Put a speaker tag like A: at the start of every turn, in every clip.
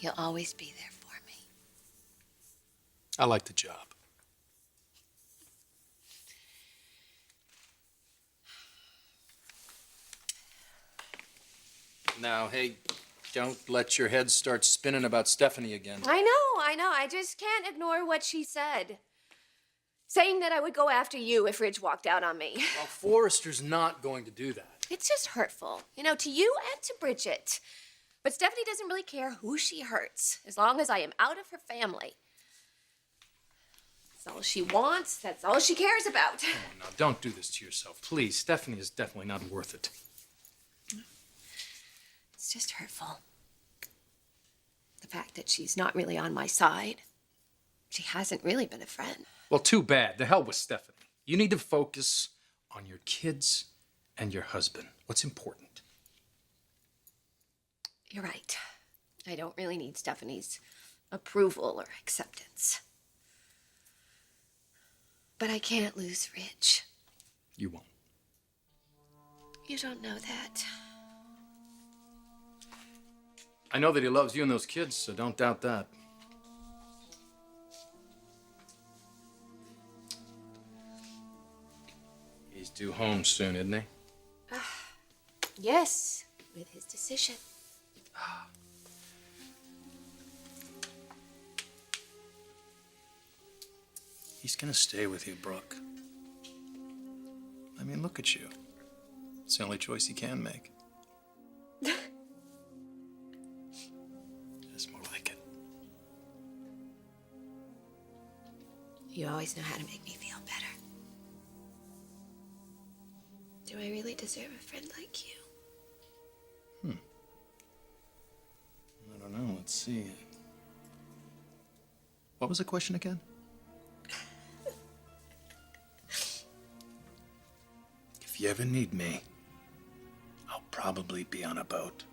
A: You'll always be there for me.
B: I like the job. Now, hey, don't let your head start spinning about Stephanie again.
A: I know. I just can't ignore what she said. Saying that I would go after you if Ridge walked out on me.
B: Well, Forrester's not going to do that.
A: It's just hurtful, to you and to Bridget. But Stephanie doesn't really care who she hurts, as long as I am out of her family. That's all she wants. That's all she cares about.
B: Come on now, don't do this to yourself. Please, Stephanie is definitely not worth it.
A: It's just hurtful. The fact that she's not really on my side. She hasn't really been a friend.
B: Well, too bad. The hell with Stephanie. You need to focus on your kids and your husband. What's important?
A: You're right. I don't really need Stephanie's approval or acceptance. But I can't lose Ridge.
B: You won't.
A: You don't know that.
B: I know that he loves you and those kids, so don't doubt that. He's due home soon, isn't he?
A: Yes, with his decision.
B: He's gonna stay with you, Brooke. I mean, look at you. It's the only choice he can make. It's more like it.
A: You always know how to make me feel better. Do I really deserve a friend like you?
B: I don't know. Let's see. What was the question again? If you ever need me, I'll probably be on a boat.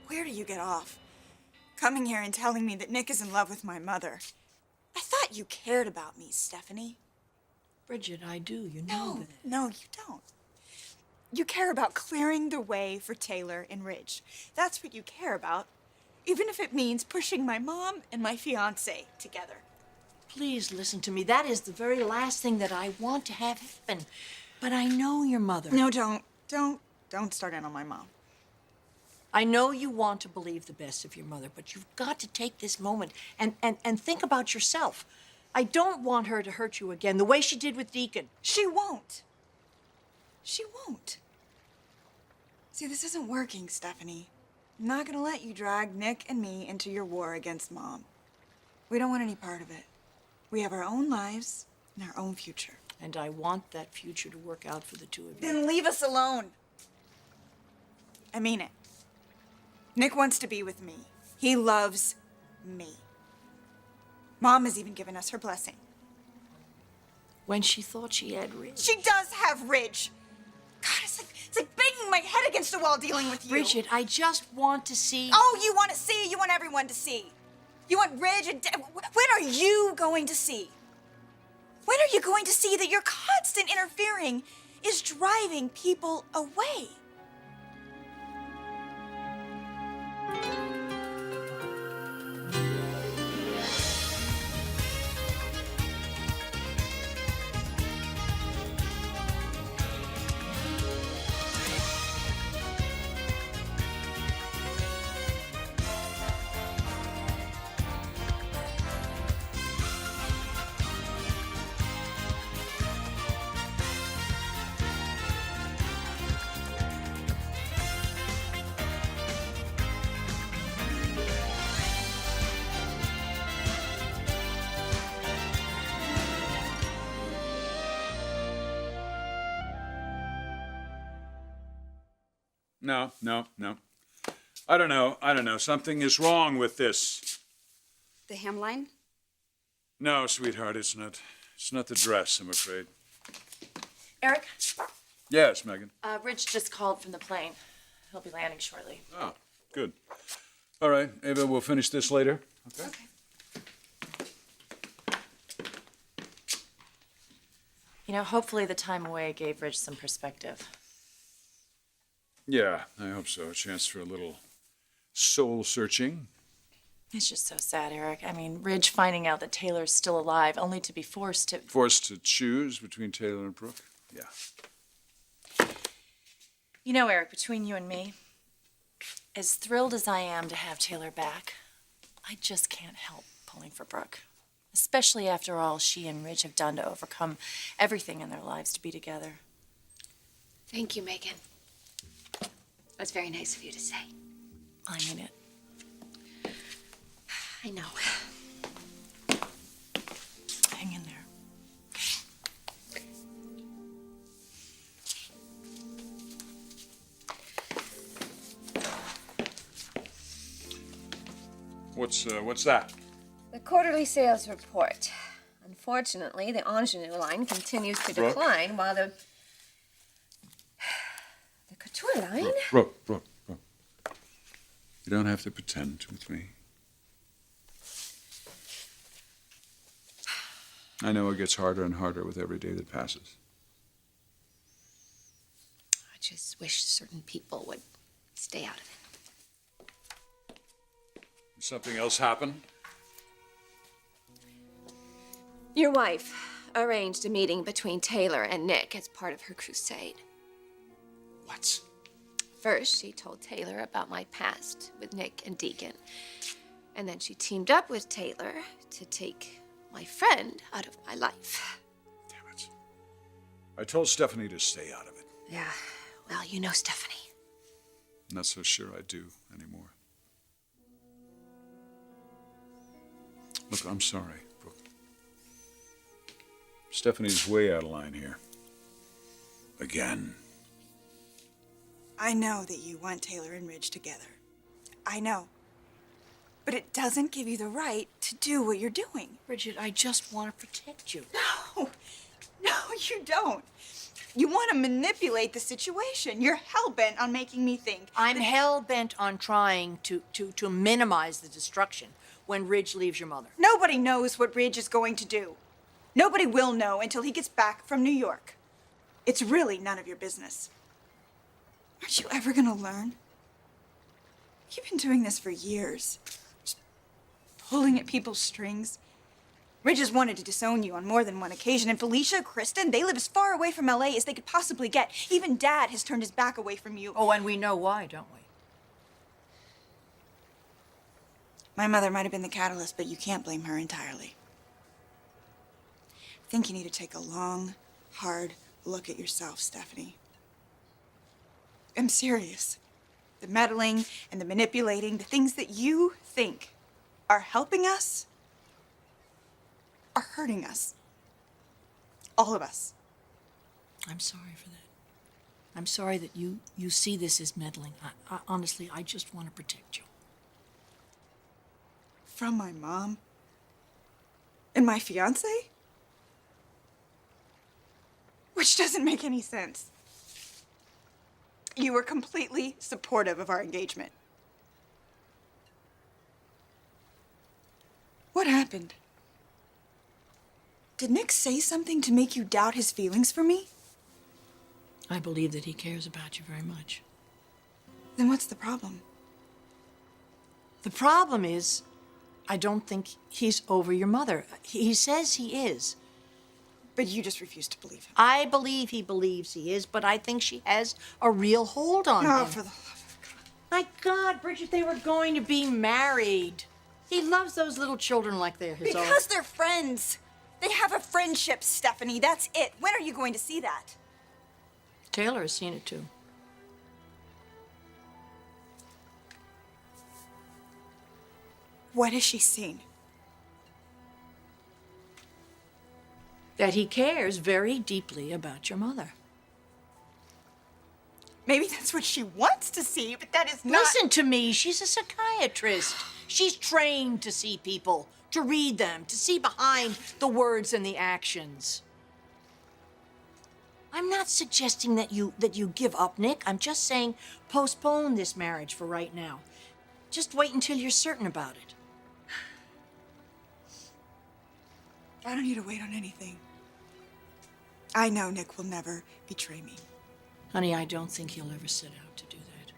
C: Where do you get off? Coming here and telling me that Nick is in love with my mother. I thought you cared about me, Stephanie.
D: Bridget, I do. You know that.
C: No, you don't. You care about clearing the way for Taylor and Ridge. That's what you care about, even if it means pushing my mom and my fiancé together.
D: Please listen to me. That is the very last thing that I want to have happen. But I know your mother.
C: No, don't start in on my mom.
D: I know you want to believe the best of your mother, but you've got to take this moment and think about yourself. I don't want her to hurt you again, the way she did with Deacon.
C: She won't. She won't. See, this isn't working, Stephanie. I'm not gonna let you drag Nick and me into your war against Mom. We don't want any part of it. We have our own lives and our own future.
D: And I want that future to work out for the two of you.
C: Then leave us alone. I mean it. Nick wants to be with me. He loves me. Mom has even given us her blessing.
D: When she thought she had Ridge.
C: She does have Ridge. God, it's like banging my head against a wall dealing with you.
D: Bridget, I just want to see...
C: Oh, you want to see? You want everyone to see. You want Ridge and... When are you going to see? When are you going to see that your constant interfering is driving people away?
E: No. I don't know. Something is wrong with this.
F: The hemline?
E: No, sweetheart, it's not the dress, I'm afraid.
G: Eric,
E: Yes, Megan.
G: Rich just called from the plane. He'll be landing shortly.
E: Oh, good. All right, Ava, we'll finish this later. Okay.
G: You know, hopefully the time away gave Rich some perspective.
E: Yeah, I hope so. A chance for a little soul searching.
G: It's just so sad, Eric. I mean, Ridge finding out that Taylor's still alive, only to be forced to...
E: Forced to choose between Taylor and Brooke? Yeah.
G: You know, Eric, between you and me, as thrilled as I am to have Taylor back, I just can't help pulling for Brooke. Especially after all she and Ridge have done to overcome everything in their lives to be together.
A: Thank you, Megan. That's very nice of you to say.
G: I mean it.
A: I know.
G: Hang in there.
E: What's that?
A: The quarterly sales report. Unfortunately, the ingenue line continues to
E: Brooke?
A: decline while the couture line...
E: Brooke. You don't have to pretend with me. I know it gets harder and harder with every day that passes.
A: I just wish certain people would stay out of it.
E: Something else happened?
A: Your wife arranged a meeting between Taylor and Nick as part of her crusade.
E: What?
A: First, she told Taylor about my past with Nick and Deacon. And then she teamed up with Taylor to take my friend out of my life.
E: Damn it. I told Stephanie to stay out of it.
A: Yeah, well, you know Stephanie.
E: I'm not so sure I do anymore. Look, I'm sorry, Brooke. Stephanie's way out of line here. Again.
C: I know that you want Taylor and Ridge together. I know. But it doesn't give you the right to do what you're doing.
D: Bridget, I just want to protect you.
C: No, you don't. You want to manipulate the situation. You're hell-bent on making me think.
D: I'm hell-bent on trying to minimize the destruction when Ridge leaves your mother.
C: Nobody knows what Ridge is going to do. Nobody will know until he gets back from New York. It's really none of your business. Aren't you ever gonna learn? You've been doing this for years. Just pulling at people's strings. Ridge has wanted to disown you on more than one occasion, and Felicia, Kristen, they live as far away from LA as they could possibly get. Even Dad has turned his back away from you.
D: Oh, and we know why, don't we?
C: My mother might have been the catalyst, but you can't blame her entirely. I think you need to take a long, hard look at yourself, Stephanie. I'm serious. The meddling and the manipulating, the things that you think are helping us, are hurting us. All of us.
D: I'm sorry for that. I'm sorry that you see this as meddling. Honestly, I just want to protect you.
C: From my mom? And my fiance? Which doesn't make any sense. You were completely supportive of our engagement. What happened? Did Nick say something to make you doubt his feelings for me?
D: I believe that he cares about you very much.
C: Then what's the problem?
D: The problem is, I don't think he's over your mother. He says he is.
C: But you just refuse to believe him.
D: I believe he believes he is, but I think she has a real hold on
C: Oh,
D: him.
C: for the love of God.
D: My God, Bridget, they were going to be married. He loves those little children like they're his own.
C: Because they're friends. They have a friendship, Stephanie. That's it. When are you going to see that?
D: Taylor has seen it too.
C: What has she seen?
D: That he cares very deeply about your mother.
C: Maybe that's what she wants to see, but that is not...
D: Listen to me. She's a psychiatrist. She's trained to see people, to read them, to see behind the words and the actions. I'm not suggesting that you give up, Nick. I'm just saying postpone this marriage for right now. Just wait until you're certain about it.
C: I don't need to wait on anything. I know Nick will never betray me.
D: Honey, I don't think he'll ever set out to do that.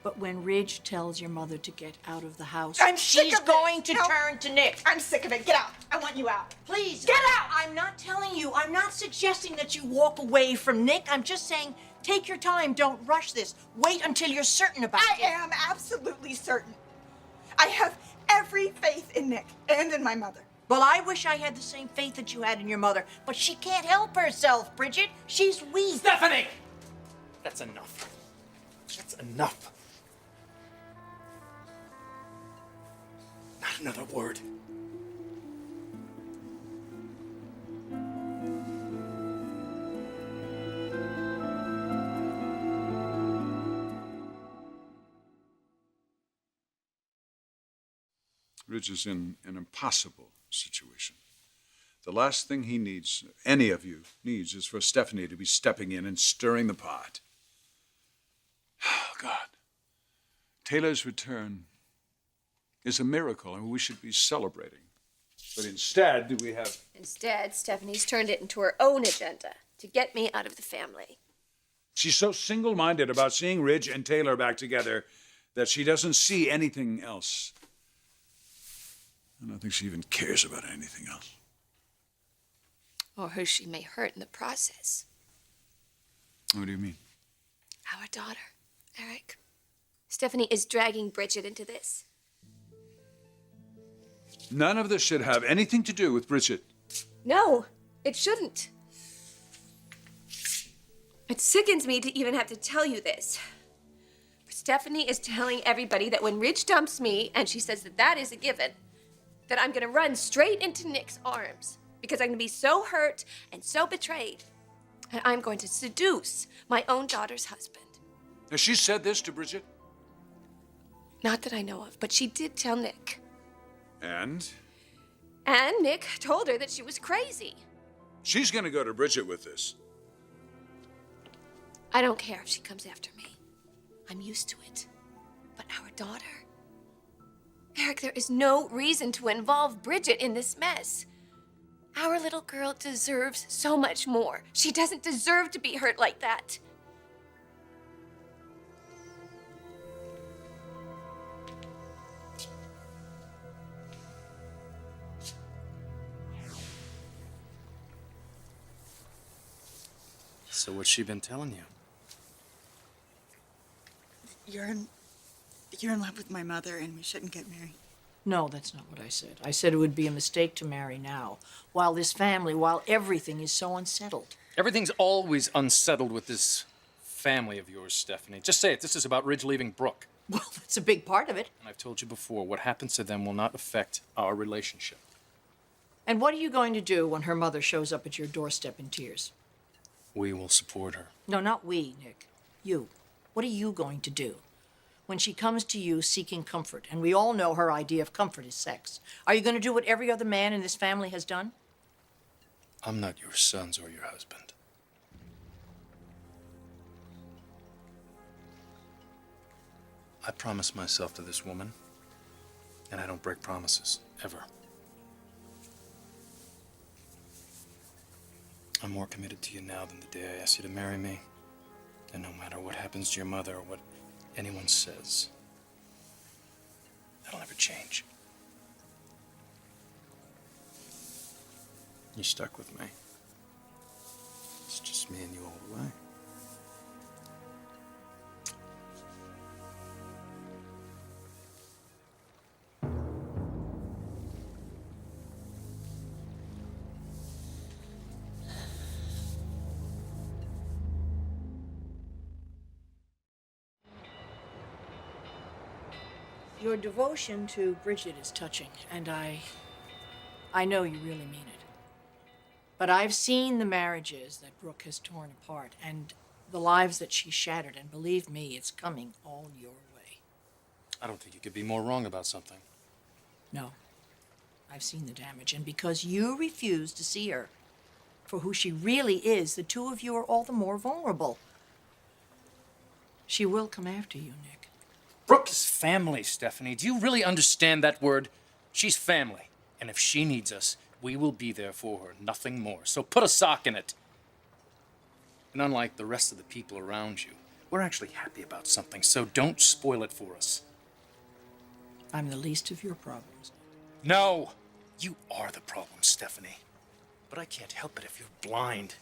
D: But when Ridge tells your mother to get out of the house, she's going to turn to Nick.
C: I'm sick of it. Get out. I want you out.
D: Please, get out! I'm not telling you. I'm not suggesting that you walk away from Nick. I'm just saying, take your time. Don't rush this. Wait until you're certain about it.
C: I am absolutely certain. I have every faith in Nick and in my mother.
D: Well, I wish I had the same faith that you had in your mother, but she can't help herself, Bridget. She's weak.
B: Stephanie! That's enough. That's enough. Not another word.
E: Ridge is in an impossible situation. The last thing he needs, any of you needs, is for Stephanie to be stepping in and stirring the pot. Oh, God. Taylor's return is a miracle, and we should be celebrating. But instead, we have...
A: Instead, Stephanie's turned it into her own agenda to get me out of the family.
E: She's so single-minded about seeing Ridge and Taylor back together that she doesn't see anything else. I don't think she even cares about anything else.
A: Or who she may hurt in the process.
E: What do you mean?
A: Our daughter, Eric. Stephanie is dragging Bridget into this.
E: None of this should have anything to do with Bridget.
A: No, it shouldn't. It sickens me to even have to tell you this. But Stephanie is telling everybody that when Ridge dumps me, and she says that that is a given, that I'm gonna run straight into Nick's arms because I'm gonna be so hurt and so betrayed. And I'm going to seduce my own daughter's husband.
E: Has she said this to Bridget?
A: Not that I know of, but she did tell Nick.
E: And?
A: And Nick told her that she was crazy.
E: She's gonna go to Bridget with this.
A: I don't care if she comes after me. I'm used to it. But our daughter? Eric, there is no reason to involve Bridget in this mess. Our little girl deserves so much more. She doesn't deserve to be hurt like that.
B: So what's she been telling you?
C: You're in love with my mother and we shouldn't get married.
D: No, that's not what I said. I said it would be a mistake to marry now, while this family, while everything is so unsettled.
B: Everything's always unsettled with this family of yours, Stephanie. Just say it. This is about Ridge leaving Brooke.
D: Well, that's a big part of it.
B: And I've told you before, what happens to them will not affect our relationship.
D: And what are you going to do when her mother shows up at your doorstep in tears?
B: We will support her.
D: No, not we, Nick. You. What are you going to do when she comes to you seeking comfort? And we all know her idea of comfort is sex. Are you going to do what every other man in this family has done?
B: I'm not your sons or your husband. I promised myself to this woman, and I don't break promises, ever. I'm more committed to you now than the day I asked you to marry me. And no matter what happens to your mother or what anyone says, that'll never change. You stuck with me. It's just me and you all the way.
D: Your devotion to Bridget is touching, and I know you really mean it. But I've seen the marriages that Brooke has torn apart and the lives that she shattered, and believe me, it's coming all your way.
B: I don't think you could be more wrong about something.
D: No, I've seen the damage, and because you refuse to see her, for who she really is, the two of you are all the more vulnerable. She will come after you, Nick.
B: Brooke is family, Stephanie. Do you really understand that word? She's family. And if she needs us, we will be there for her, nothing more. So put a sock in it. And unlike the rest of the people around you, we're actually happy about something, so don't spoil it for us.
D: I'm the least of your problems.
B: No! You are the problem, Stephanie. But I can't help it if you're blind.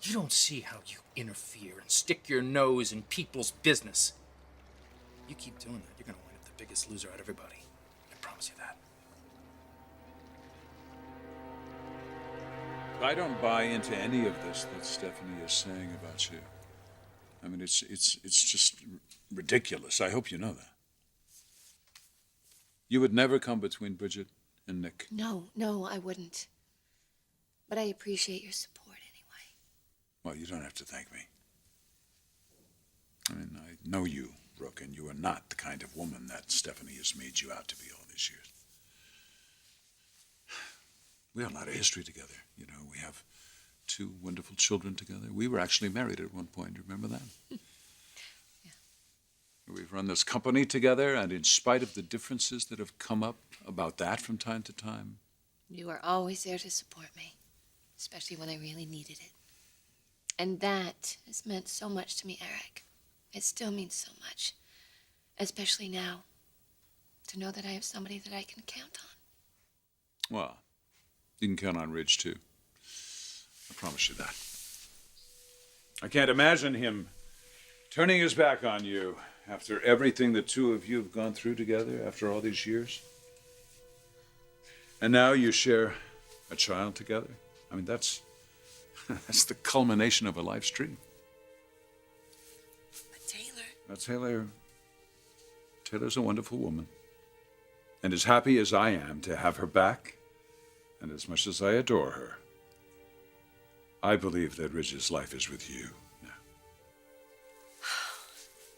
B: You don't see how you interfere and stick your nose in people's business. You keep doing that, you're gonna wind up the biggest loser out of everybody. I promise you that.
E: I don't buy into any of this that Stephanie is saying about you. I mean, it's just ridiculous. I hope you know that. You would never come between Bridget and Nick.
A: No, I wouldn't. But I appreciate your support anyway.
E: Well, you don't have to thank me. I mean, I know you, Brooke, and you are not the kind of woman that Stephanie has made you out to be all these years. We have a lot of history together. You know, we have 2 wonderful children together. We were actually married at one point. Do you remember that?
A: Yeah.
E: We've run this company together, and in spite of the differences that have come up about that from time to time,
A: You were always there to support me, especially when I really needed it. And that has meant so much to me, Eric. It still means so much, especially now, to know that I have somebody that I can count on.
E: well, you can count on Ridge, too. I promise you that. I can't imagine him turning his back on you after everything the 2 of you have gone through together after all these years. And now you share a child together. I mean, that's the culmination of a life's dream.
A: But Taylor...
E: Now, Taylor's a wonderful woman. And as happy as I am to have her back, and as much as I adore her, I believe that Ridge's life is with you now.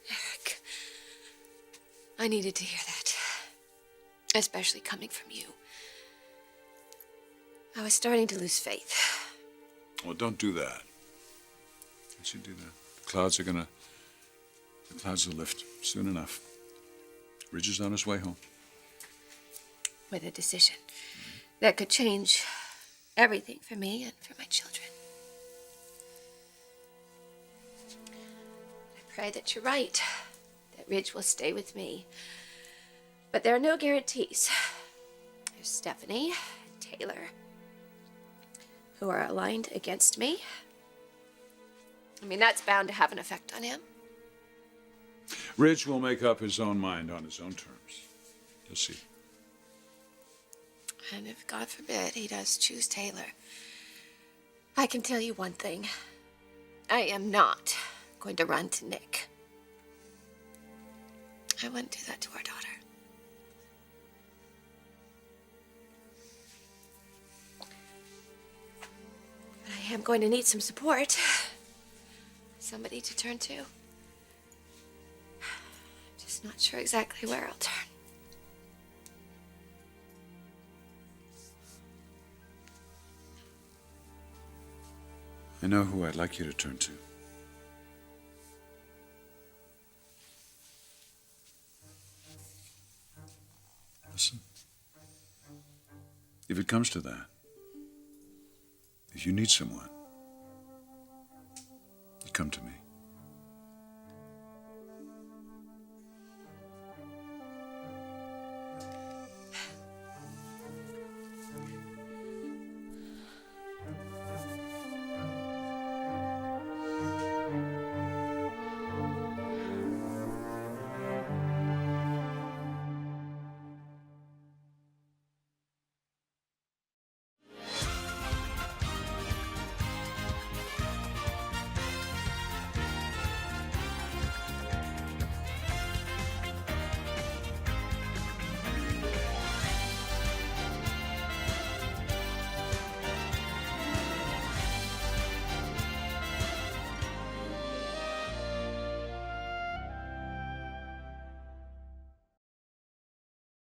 A: Eric, I needed to hear that, especially coming from you. I was starting to lose faith.
E: Well, don't do that. Don't you do that. The clouds will lift soon enough. Ridge is on his way home.
A: With a decision that could change everything for me and for my children. I pray that you're right, that Ridge will stay with me. But there are no guarantees. There's Stephanie and Taylor, who are aligned against me. I mean, that's bound to have an effect on him.
E: Ridge will make up his own mind on his own terms. You'll see.
A: And if, God forbid, he does choose Taylor, I can tell you one thing. I am not going to run to Nick. I wouldn't do that to our daughter. But I am going to need some support. Somebody to turn to. I'm just not sure exactly where I'll turn.
E: I know who I'd like you to turn to. Listen. If it comes to that, if you need someone, you come to me.